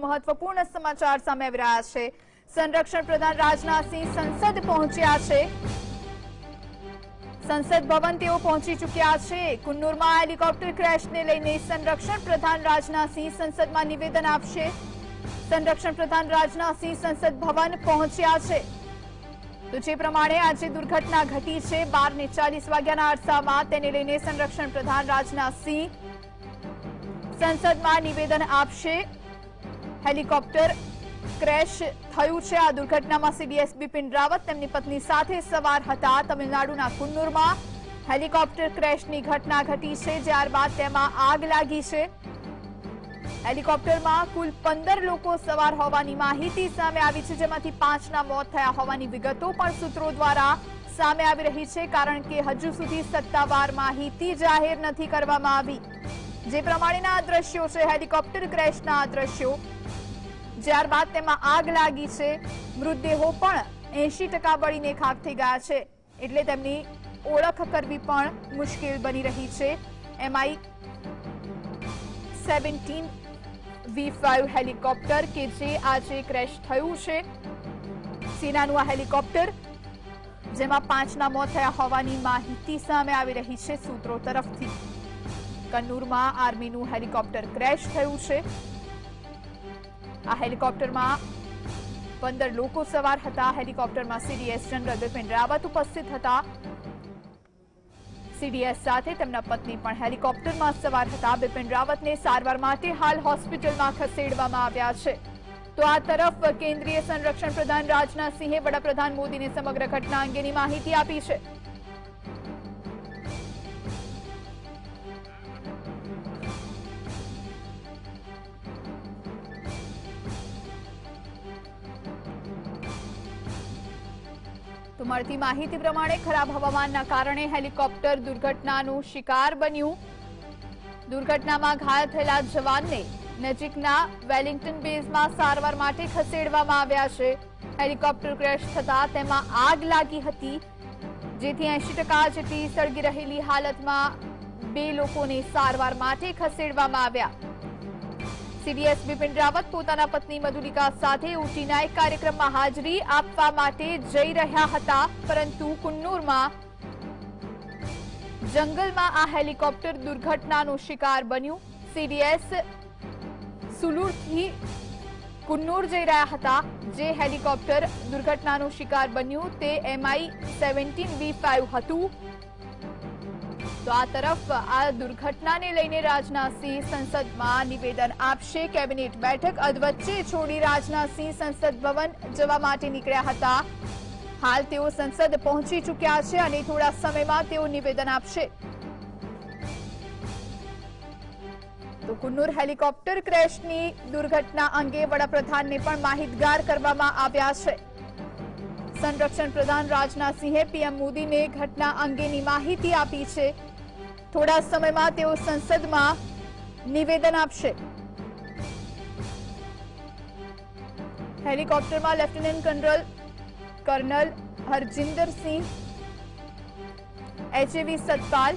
મહત્વપૂર્ણ સમાચાર સામે આવી રહ્યા છે। સંરક્ષણ પ્રધાન રાજનાથસિંહ સંસદ પહોંચ્યા છે। સંસદ ભવન તેઓ પહોંચી ચૂક્યા છે। કુન્નુરમાં હેલિકોપ્ટર ક્રેશને લઈને સંરક્ષણ પ્રધાન રાજનાથસિંહ સંસદમાં નિવેદન આપશે। સંરક્ષણ પ્રધાન રાજનાથસિંહ સંસદ ભવન પહોંચ્યા છે। તો જે પ્રમાણે આજે દુર્ઘટના ઘટી છે 12:40 વાગ્યાના અરસામાં, તેને લઈને સંરક્ષણ પ્રધાન રાજનાથસિંહ સંસદમાં નિવેદન આપશે। હેલિકોપ્ટર ક્રેશ થયું છે। આ દુર્ઘટનામાં સીડીએસ બિપિન રાવત તેમની પત્ની સાથે સવાર હતા। તમિલનાડુના કુન્નુરમાં હેલિકોપ્ટર ક્રેશની ઘટના ઘટી છે, ત્યારબાદ તેમાં આગ લાગી છે। હેલિકોપ્ટરમાં કુલ 15 લોકો સવાર હોવાની માહિતી સામે આવી છે, જેમાંથી 5ના મોત થયા હોવાની વિગતો પણ સૂત્રો દ્વારા સામે આવી રહી છે, કારણ કે હજુ સુધી સત્તાવાર માહિતી જાહેર નથી કરવામાં આવી। જે પ્રમાણેના દ્રશ્યો છે હેલિકોપ્ટર ક્રેશના દ્રશ્યો, ત્યારબાદ તેમાં આગ લાગી છે। મૃતદેહો પણ 80% બળીને ખાખ થઈ ગયા છે, એટલે તેમની ઓળખ કરવી પણ મુશ્કેલ બની રહી છે। MI-17 V5 હેલિકોપ્ટર કે જે આજે ક્રેશ થયું છે, સેનાનું આ હેલિકોપ્ટર, જેમાં 5ના મોત થયા હોવાની માહિતી સામે આવી રહી છે સૂત્રો તરફથી। કન્નૂરમાં આર્મીનું હેલિકોપ્ટર ક્રેશ થયું છે। આ હેલિકોપ્ટરમાં 15 લોકો સવાર હતા। હેલિકોપ્ટરમાં સીડીએસ જનરલ બિપિન રાવત ઉપસ્થિત હતા। સીડીએસ સાથે તેમના પત્ની પણ હેલિકોપ્ટરમાં સવાર હતા। બિપિન રાવતને સારવાર માટે હાલ હોસ્પિટલમાં ખસેડવામાં આવ્યા છે। તો આ તરફ કેન્દ્રીય સંરક્ષણ પ્રધાન રાજનાથસિંહે વડાપ્રધાન મોદીને સમગ્ર ઘટના અંગેની માહિતી આપી છે। તો મળતી માહિતી પ્રમાણે ખરાબ હવામાનના કારણે હેલિકોપ્ટર દુર્ઘટનાનો શિકાર બન્યું। દુર્ઘટનામાં ઘાયલ થયેલા જવાનને નજીકના વેલિંગ્ટન બેઝમાં સારવાર માટે ખસેડવામાં આવ્યા છે। હેલિકોપ્ટર ક્રેશ થતા તેમાં આગ લાગી હતી, જેથી 80% જેટલી સળગી રહેલી હાલતમાં 2 લોકોને સારવાર માટે ખસેડવામાં આવ્યા। સીડીએસ બિપિન રાવત પોતાના પત્ની મધુલિકા સાથે ઉટીના એક કાર્યક્રમમાં હાજરી આપવા માટે જઈ રહ્યા હતા, પરંતુ કુન્નુરમાં જંગલમાં આ હેલિકોપ્ટર દુર્ઘટનાનો શિકાર બન્યું। સીડીએસ સુલુરથી કુન્નુર જઈ રહ્યા હતા। જે હેલિકોપ્ટર દુર્ઘટનાનો શિકાર બન્યું તે MI-17 V5 હતું। તો આ તરફ આ દુર્ઘટનાને લઈને રાજનાથસિંહ સંસદમાં નિવેદન આપશે। કેબિનેટ બેઠક અધવચ્ચે છોડી રાજનાથસિંહ સંસદ ભવન જવા માટે નીકળ્યા હતા। હાલ તેઓ સંસદ પહોંચી ચૂક્યા છે અને થોડા સમયમાં તેઓ નિવેદન આપશે। તો કુન્નુર હેલિકોપ્ટર ક્રેશની દુર્ઘટના અંગે વડાપ્રધાનને પણ માહિતગાર કરવામાં આવ્યા છે। સંરક્ષણ પ્રધાન રાજનાથસિંહે પીએમ મોદીને ઘટના અંગેની માહિતી આપી છે। થોડા સમયમાં તેઓ સંસદમાં નિવેદન આપશે। હેલિકોપ્ટરમાં lieutenant colonel Harjinder Singh, HAV Satpal,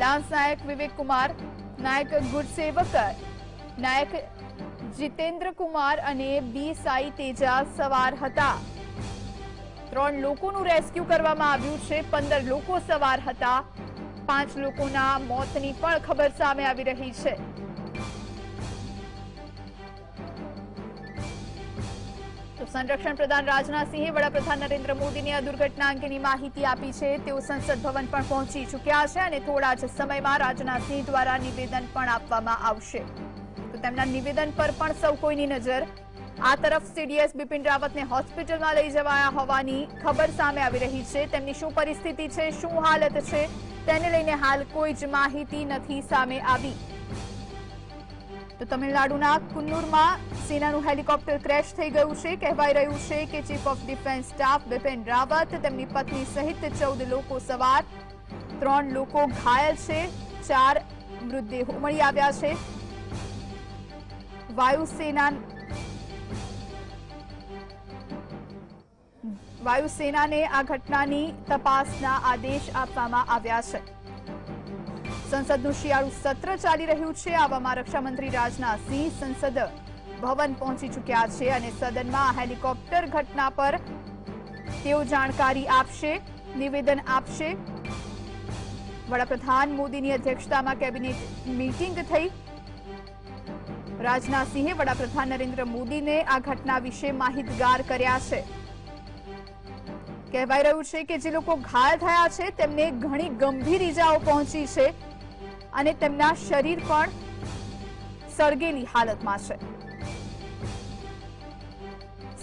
lance Naik Vivek Kumar, Naik Gursewak Naik Jitendra Kumar અને BSI તેજા સવાર હતા। 3 લોકોનું રેસ્ક્યુ કરવામાં આવ્યું છે। 15 લોકો સવાર હતા। 5 લોકોના મોતની પણ ખબર સામે આવી રહી છે। તો સંરક્ષણ પ્રધાન રાજનાથસિંહે વડાપ્રધાન નરેન્દ્ર મોદીને આ દુર્ઘટના અંગેની માહિતી આપી છે। તેઓ સંસદ ભવન પણ પહોંચી ચૂક્યા છે અને થોડા જ સમયમાં રાજનાથસિંહ દ્વારા નિવેદન પણ આપવામાં આવશે। તો તેમના નિવેદન પર પણ સૌ કોઈની નજર। આ તરફ સીડીએસ બિપિન રાવતને હોસ્પિટલમાં લઈ જવાયા હોવાની ખબર સામે આવી રહી છે। તેમની શું પરિસ્થિતિ છે, શું હાલત છે, તેને લઈને હાલ કોઈ જ માહિતી નથી સામે આવી। તો તમિલનાડુના કુન્નુરમાં સેનાનું હેલિકોપ્ટર ક્રેશ થઈ ગયું છે। કહેવાઈ રહ્યું છે કે chief of defence staff Bipin Rawat, તેમની પત્ની સહિત 14 લોકો સવાર, 3 લોકો ઘાયલ છે, 4 મૃતદેહો મળી આવ્યા છે। વાયુસેનાને આ ઘટનાની તપાસના આદેશ આપવામાં આવ્યા છે। સંસદનું શિયાળુ સત્ર ચાલી રહ્યું છે। આવામાં રક્ષામંત્રી રાજનાથસિંહ સંસદ ભવન પહોંચી ચૂક્યા છે અને સદનમાં હેલિકોપ્ટર ઘટના પર તેઓ જાણકારી આપશે, નિવેદન આપશે। વડાપ્રધાન મોદીની અધ્યક્ષતામાં કેબિનેટ મીટિંગ થઈ। રાજનાથસિંહે વડાપ્રધાન નરેન્દ્ર મોદીને આ ઘટના વિશે માહિતગાર કર્યા છે। કહેવાઈ રહ્યું છે કે જે લોકો ઘાયલ થયા છે તેમને ઘણી ગંભીર ઈજાઓ પહોંચી છે અને તેમના શરીર પણ સળગેલી હાલતમાં છે।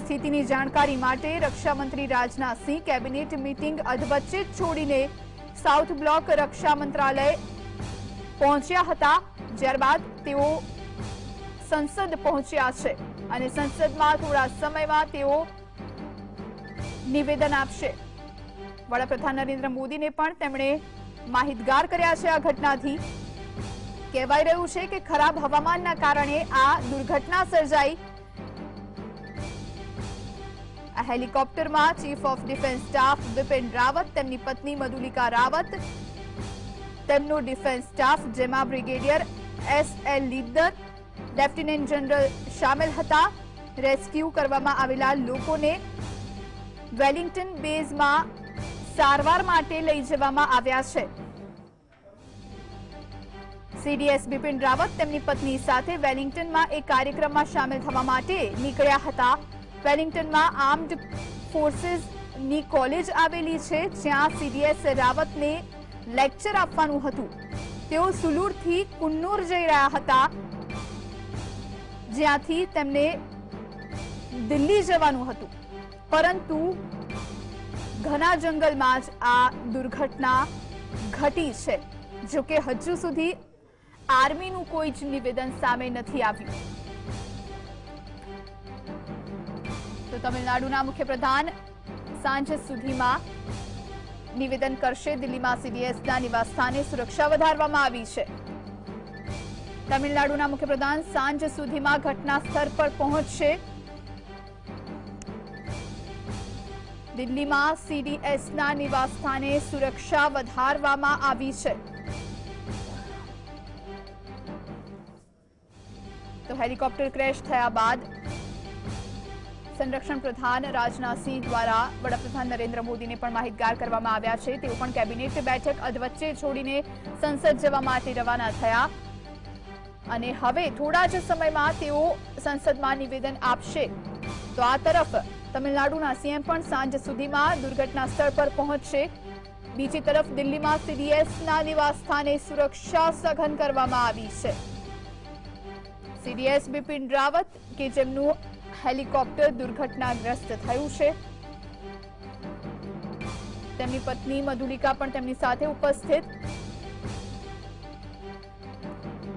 સ્થિતિની જાણકારી માટે રક્ષા મંત્રી રાજનાથસિંહ કેબિનેટ મીટિંગ અધવચ્ચે જ છોડીને સાઉથ બ્લોક રક્ષા મંત્રાલય પહોંચ્યા હતા। ત્યારબાદ તેઓ સંસદ પહોંચ્યા છે અને સંસદમાં થોડા સમયમાં તેઓ નિવેદન આપશે। વડાપ્રધાન નરેન્દ્ર મોદીને પણ તેમણે માહિતગાર કર્યા છે આ ઘટનાથી। કહેવાઈ રહ્યું છે કે ખરાબ હવામાનના કારણે આ દુર્ઘટના સર્જાઈ। આ હેલિકોપ્ટરમાં chief of defence staff Bipin Rawat, તેમની પત્ની મધુલિકા રાવત, તેમનો ડિફેન્સ સ્ટાફ જેમાં brigadier S L. Lidder, lieutenant general શામેલ હતા। રેસ્ક્યુ કરવામાં આવેલા લોકોને વેલિંગ્ટન બેઝમાં સારવાર માટે લઈ જવામાં આવ્યા છે। સીડીએસ બિપિન રાવત તેમની પત્ની સાથે વેલિંગ્ટનમાં એક કાર્યક્રમમાં સામેલ થવા માટે નીકળ્યા હતા। વેલિંગ્ટનમાં આર્મ્ડ ફોર્સીસની કોલેજ આવેલી છે જ્યાં સીડીએસ રાવતને લેક્ચર આપવાનું હતું। તેઓ સુલુરથી કુન્નૂર જઈ રહ્યા હતા જ્યાંથી તેમને દિલ્હી જવાનું હતું, પરંતુ ઘના જંગલમાં જ આ દુર્ઘટના ઘટી છે। જો કે હજુ સુધી આર્મીનું કોઈ જ નિવેદન સામે નથી આવ્યું। તો તમિલનાડુના મુખ્યપ્રધાન સાંજ સુધીમાં નિવેદન કરશે। દિલ્હીમાં સીડીએસના નિવાસસ્થાને સુરક્ષા વધારવામાં આવી છે। તમિલનાડુના મુખ્યપ્રધાન સાંજ સુધીમાં ઘટના સ્થળ પર પહોંચશે। દિલ્હીમાં સીડીએસના નિવાસસ્થાને સુરક્ષા વધારવામાં આવી છે। તો હેલિકોપ્ટર ક્રેશ થયા બાદ સંરક્ષણ પ્રધાન રાજનાથસિંહ દ્વારા વડાપ્રધાન નરેન્દ્ર મોદીને પણ માહિતગાર કરવામાં આવ્યા છે। તેઓ પણ કેબિનેટ બેઠક અધવચ્ચે છોડીને સંસદ જવા માટે રવાના થયા અને હવે થોડા જ સમયમાં તેઓ સંસદમાં નિવેદન આપશે। તો આ તરફ તમિલનાડુના સીએમ પણ સાંજ સુધીમાં દુર્ઘટના સ્થળ પર પહોંચશે। બીજી તરફ દિલ્હીમાં સીડીએસના નિવાસસ્થાને સુરક્ષા સઘન કરવામાં આવી છે। સીડીએસ બિપિન રાવત કે જેમનું હેલિકોપ્ટર દુર્ઘટનાગ્રસ્ત થયું છે, તેમની પત્ની મધુલિકા પણ તેમની સાથે ઉપસ્થિત।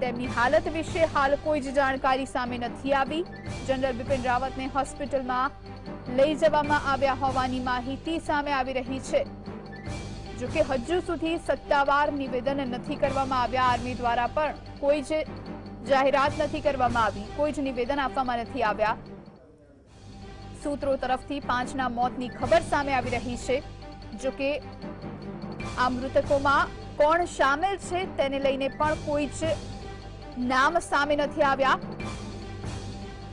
તેમની હાલત વિશે હાલ કોઈ જ જાણકારી સામે નથી આવી। જનરલ બિપિન રાવતને હોસ્પિટલમાં લઈ જવામાં આવ્યા હોવાની માહિતી સામે આવી રહી છે। જો કે હજુ સુધી સત્તાવાર નિવેદન નથી કરવામાં આવ્યા। આર્મી દ્વારા પણ કોઈ જ જાહેરાત નથી કરવામાં આવી, કોઈ જ નિવેદન આપવામાં નથી આવ્યા। સૂત્રો તરફથી 5ના મોતની ખબર સામે આવી રહી છે। જો કે આ મૃતકોમાં કોણ સામેલ છે તેને લઈને પણ કોઈ જ નામ સામે નથી આવ્યા।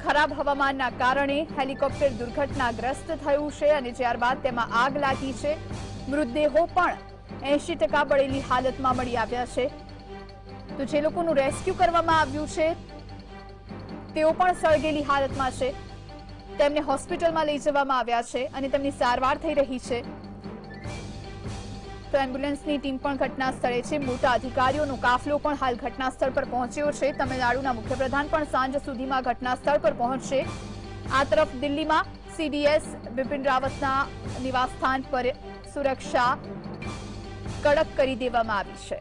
ખરાબ હવામાનના કારણે હેલિકોપ્ટર દુર્ઘટનાગ્રસ્ત થયું છે અને ત્યારબાદ તેમાં આગ લાગી છે। મૃતદેહો પણ 80% બળેલી હાલતમાં મળી આવ્યા છે। તો જે લોકોનું રેસ્ક્યુ કરવામાં આવ્યું છે તેઓ પણ સળગેલી હાલતમાં છે। તેમને હોસ્પિટલમાં લઈ જવામાં આવ્યા છે અને તેમની સારવાર થઈ રહી છે। તો એમ્બ્યુલન્સની ટીમ પણ ઘટના સ્થળે છે। મોટા અધિકારીઓનો કાફલો પણ હાલ ઘટના સ્થળ પર પહોંચ્યો છે। તમિલનાડુના મુખ્યપ્રધાન પણ સાંજ સુધીમાં ઘટના સ્થળ પર પહોંચશે। આ તરફ દિલ્હીમાં સીડીએસ બિપિન રાવતના નિવાસસ્થાન પર સુરક્ષા કડક કરી દેવામાં આવી છે।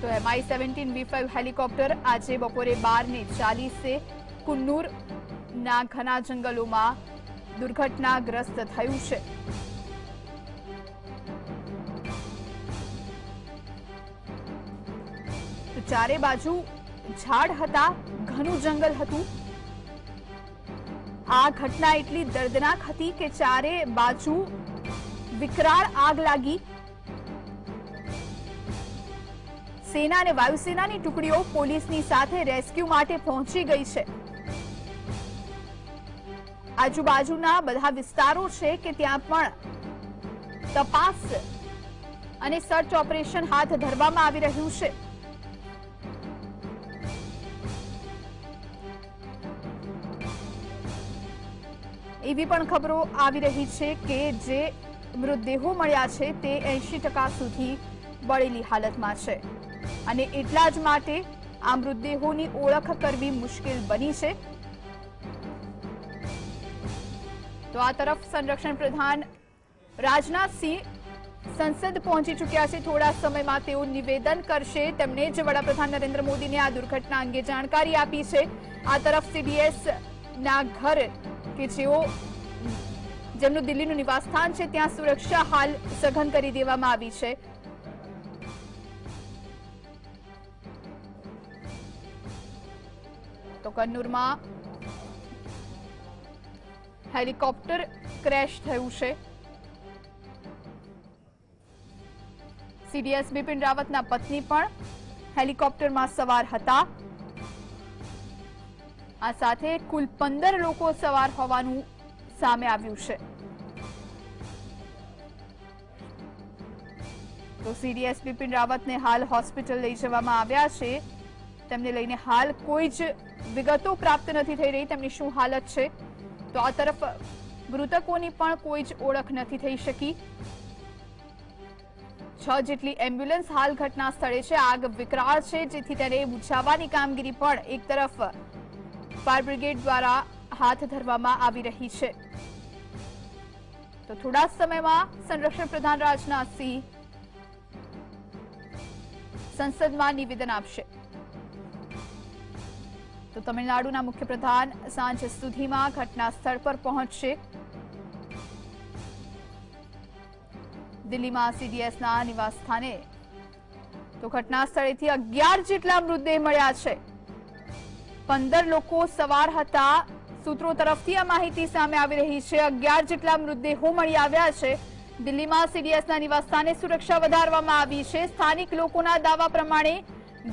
તો MI-17V5 હેલિકોપ્ટર આજે બપોરે 12:40 કુન્નૂરના ઘના જંગલોમાં દુર્ઘટનાગ્રસ્ત થયું છે। તો ચારે બાજુ ઝાડ હતા, ઘનું જંગલ હતું। આ ઘટના એટલી દર્દનાક હતી કે ચારે બાજુ વિકરાળ આગ લાગી। સેના અને વાયુસેનાની ટુકડીઓ પોલીસની સાથે રેસ્ક્યુ માટે પહોંચી ગઈ છે। આજુબાજુના બધા વિસ્તારો છે કે ત્યાં પણ તપાસ અને સર્ચ ઓપરેશન હાથ ધરવામાં આવી રહ્યું છે। એવી પણ ખબરો આવી રહી છે કે જે મૃતદેહો મળ્યા છે તે 80% સુધી બળેલી હાલતમાં છે અને એટલા જ માટે આ મૃતદેહોની ઓળખ કરવી મુશ્કેલ બની છે। તો આ તરફ સંરક્ષણ પ્રધાન રાજનાથસિંહ સંસદ પહોંચી ચૂક્યા છે। થોડા સમયમાં તેઓ નિવેદન કરશે। તેમણે જ વડાપ્રધાન નરેન્દ્ર મોદીને આ દુર્ઘટના અંગે જાણકારી આપી છે। આ તરફ સીડીએસ ના ઘર કે જેમનું દિલ્હીનું નિવાસસ્થાન છે ત્યાં સુરક્ષા હાલ સઘન કરી દેવામાં આવી છે। તો કન્નૂરમાં હેલિકોપ્ટર ક્રેશ થયું છે। સીડીએસ બિપિન રાવતના પત્ની પણ હેલિકોપ્ટરમાં સવાર હતા। આ સાથે કુલ 15 લોકો સવાર હોવાનું સામે આવ્યું છે। તો સીડીએસ બિપિન રાવતને હાલ હોસ્પિટલ લઈ જવામાં આવ્યા છે। તેમને લઈને હાલ કોઈ જ વિગતો પ્રાપ્ત નથી થઈ રહી તેમની શું હાલત છે। તો આ તરફ મૃતકોની પણ કોઈ જ ઓળખ નથી થઈ શકી। 6 જેટલી એમ્બ્યુલન્સ હાલ ઘટના સ્થળે છે। આગ વિકરાળ છે જેથી તેને બુઝાવવાની કામગીરી પણ એક તરફ ફાયર બ્રિગેડ દ્વારા હાથ ધરવામાં આવી રહી છે। તો થોડા સમયમાં સંરક્ષણ પ્રધાન રાજનાથસિંહ સંસદમાં નિવેદન આપશે। તો તમિલનાડુના મુખ્યપ્રધાન સાંજ સુધીમાં ઘટના સ્થળ પર પહોંચશે। દિલ્હીમાં સીડીએસના નિવાસસ્થાને તો ઘટના સ્થળેથી 11 જેટલા મૃતદેહ મળ્યા છે। 15 લોકો સવાર હતા। સૂત્રો તરફથી આ માહિતી સામે આવી રહી છે। 11 જેટલા મૃતદેહો મળી આવ્યા છે। દિલ્હીમાં સીડીએસના નિવાસસ્થાને સુરક્ષા વધારવામાં આવી છે। સ્થાનિક લોકોના દાવા પ્રમાણે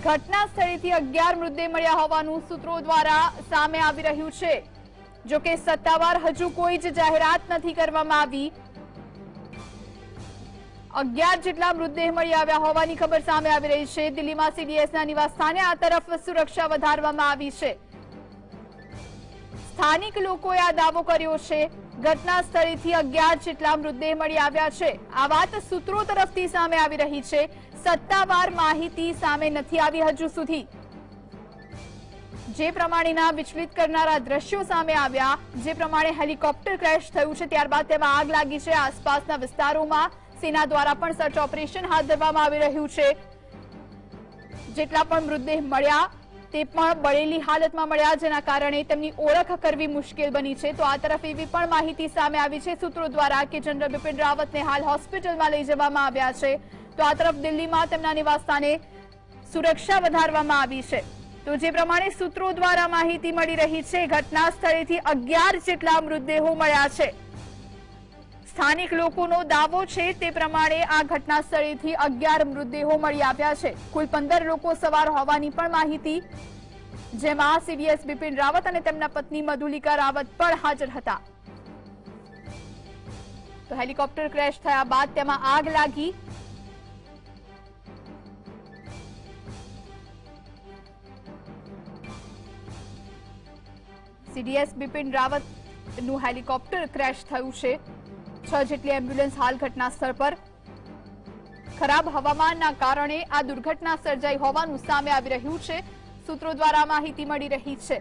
ઘટના સ્થળેથી 11 મૃતદેહ મળ્યા હોવાનું સૂત્રો દ્વારા સામે આવી રહ્યું છે। જો કે સત્તાવાર હજુ કોઈ જ જાહેરાત નથી કરવામાં આવી। 11 જેટલા મૃતદેહ મળી આવ્યા હોવાની ખબર સામે આવી રહી છે। દિલ્હીમાં સીડીએસના નિવાસસ્થાને આ તરફ સુરક્ષા વધારવામાં આવી છે। સ્થાનિક લોકોએ આ દાવો કર્યો છે। ઘટના સ્થળેથી 11 જેટલા મૃતદેહ મળી આવ્યા છે। આ વાત સૂત્રો તરફથી સામે આવી રહી છે। સત્તાવાર માહિતી સામે નથી આવી હજુ સુધી। જે પ્રમાણેના વિચલિત કરનારા દ્રશ્યો સામે આવ્યા, જે પ્રમાણે હેલિકોપ્ટર ક્રેશ થયું છે ત્યારબાદ તેમાં આગ લાગી છે। આસપાસના વિસ્તારોમાં સેના દ્વારા પણ સર્ચ ઓપરેશન હાથ ધરવામાં આવી રહ્યું છે। જેટલા પણ મૃતદેહ મળ્યા તે પણ બળેલી હાલતમાં મળ્યા, જેના કારણે તેમની ઓળખ કરવી મુશ્કેલ બની છે। તો આ તરફ એવી પણ માહિતી સામે આવી છે સૂત્રો દ્વારા કે જનરલ બિપિન રાવતને હાલ હોસ્પિટલમાં લઈ જવામાં આવ્યા છે। તો આ તરફ દિલ્હીમાં તેમના નિવાસસ્થાને સુરક્ષા વધારવામાં આવી છે। તો જે પ્રમાણે સૂત્રો દ્વારા માહિતી મળી રહી છે, ઘટના સ્થળેથી 11 જેટલા મૃતદેહો મળ્યા છે। સ્થાનિક લોકોનો દાવો છે તે પ્રમાણે આ ઘટના સ્થળેથી 11 મૃતદેહો મળી આવ્યા છે। કુલ 15 લોકો સવાર હોવાની પણ માહિતી, જેમાં સીડીએસ બિપિન રાવત અને તેમના પત્ની મધુલિકા રાવત પણ હાજર હતા। તો હેલિકોપ્ટર ક્રેશ થયા બાદ તેમાં આગ લાગી। સીડીએસ બિપિન રાવતનું હેલિકોપ્ટર ક્રેશ થયું છે। 6 જેટલી એમ્બ્યુલન્સ હાલ ઘટના સ્થળ પર। ખરાબ હવામાનના કારણે આ દુર્ઘટના સર્જાઈ હોવાનું સામે આવી રહ્યું છે। સૂત્રો દ્વારા માહિતી મળી રહી છે।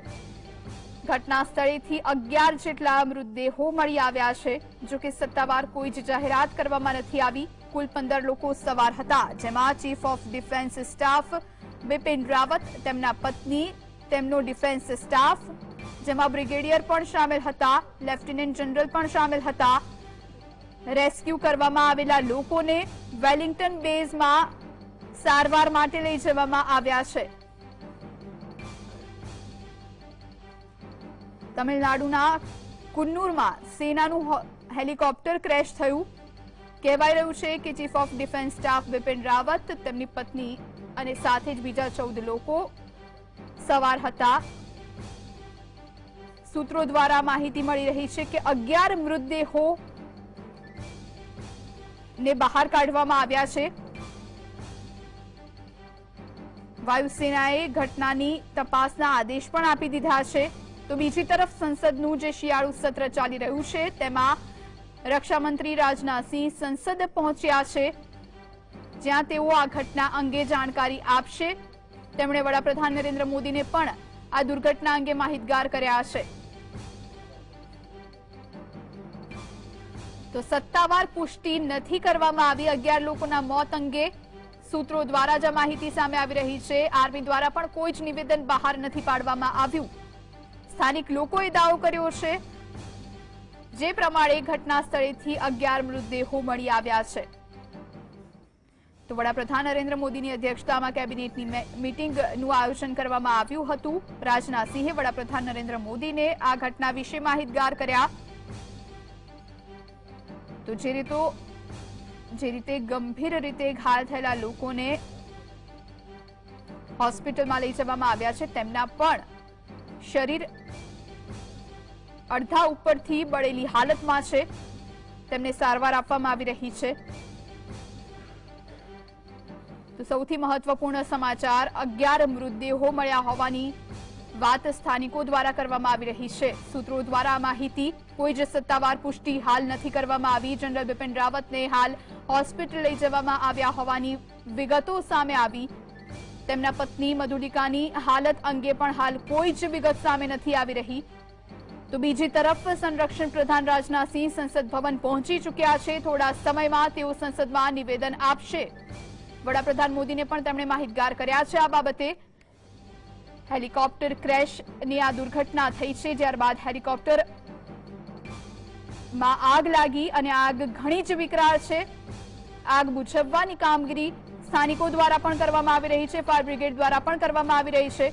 ઘટના સ્થળેથી 11 જેટલા મૃતદેહો મળી આવ્યા છે। જો કે સત્તાવાર કોઈ જ જાહેરાત કરવામાં નથી આવી। કુલ 15 લોકો સવાર હતા, જેમાં chief of defence staff Bipin Rawat, તેમના પત્ની, તેમનો ડિફેન્સ સ્ટાફ, જેમાં બ્રિગેડિયર પણ શામેલ હતા, લેફ્ટનન્ટ જનરલ પણ શામેલ હતા। રેસ્ક્યુ કરવામાં આવેલા લોકોને વેલિંગ્ટન બેઝમાં સારવાર માટે લઈ જવામાં આવ્યા છે। તમિલનાડુના કુન્નૂરમાં સેનાનું હેલિકોપ્ટર ક્રેશ થયું। કહેવાય રહ્યું છે કે chief of defence staff Bipin Rawat, તેમની પત્ની અને સાથે જ બીજા 14 લોકો સવાર હતા। સૂત્રો દ્વારા માહિતી મળી રહી છે કે 11 મૃતદેહો ને બહાર કાઢવામાં આવ્યા છે। વાયુસેનાએ ઘટનાની તપાસના આદેશ પણ આપી દીધા છે। તો બીજી તરફ સંસદનું જે શિયાળુ સત્ર ચાલી રહ્યું છે તેમાં રક્ષામંત્રી રાજનાથસિંહ સંસદ પહોંચ્યા છે, જ્યાં તેઓ આ ઘટના અંગે જાણકારી આપશે। તેમણે વડાપ્રધાન નરેન્દ્ર મોદીને પણ આ દુર્ઘટના અંગે માહિતગાર કર્યા છે। તો સત્તાવાર પુષ્ટિ નથી કરવામાં આવી 11 લોકોના મોત અંગે। સૂત્રો દ્વારા જ માહિતી સામે આવી રહી છે। આર્મી દ્વારા પણ કોઈ જ નિવેદન બહાર નથી પાડવામાં આવ્યું। સ્થાનિક લોકોએ દાવો કર્યો છે જે પ્રમાણે ઘટના સ્થળેથી 11 મૃતદેહો મળી આવ્યા છે। તો વડાપ્રધાન નરેન્દ્ર મોદીની અધ્યક્ષતામાં કેબિનેટની મીટિંગનું આયોજન કરવામાં આવ્યું હતું। રાજનાથસિંહે વડાપ્રધાન નરેન્દ્ર મોદીને આ ઘટના વિશે માહિતગાર કર્યા। તો જે રીતે ગંભીર રીતે ઘાયલ થયેલા લોકોને હોસ્પિટલમાં લઈ જવામાં આવ્યા છે, તેમના પણ શરીર અડધા ઉપરથી બળેલી હાલતમાં છે। તેમને સારવાર આપવામાં આવી રહી છે। તો સૌથી મહત્વપૂર્ણ સમાચાર 11 મૃતદેહો મળ્યા હોવાની વાત સ્થાનિકો દ્વારા કરવામાં આવી રહી છે। સૂત્રો દ્વારા માહિતી કોઈ જ સત્તાવાર પુષ્ટિ હાલ નથી કરવામાં આવી। જનરલ બિપિન રાવતને હાલ હોસ્પિટલ લઈ જવામાં આવ્યા હોવાની વિગતો સામે આવી। તેમના પત્ની મધુલિકાની હાલત અંગે પણ હાલ કોઈ જ વિગત સામે નથી આવી રહી। તો બીજી તરફ સંરક્ષણ પ્રધાન રાજનાથસિંહ સંસદ ભવન પહોંચી ચૂક્યા છે। થોડા સમયમાં તેઓ સંસદમાં નિવેદન આપશે। વડાપ્રધાન મોદીને પણ તેમણે માહિતગાર કર્યા છે આ બાબતે। હેલિકોપ્ટર ક્રેશની આ દુર્ઘટના થઈ છે, ત્યારબાદ હેલિકોપ્ટરમાં આગ લાગી અને આગ ઘણી જ વિકરાળ છે। આગ બુઝાવવાની કામગીરી સ્થાનિકો દ્વારા પણ કરવામાં આવી રહી છે, ફાયર બ્રિગેડ દ્વારા પણ કરવામાં આવી રહી છે।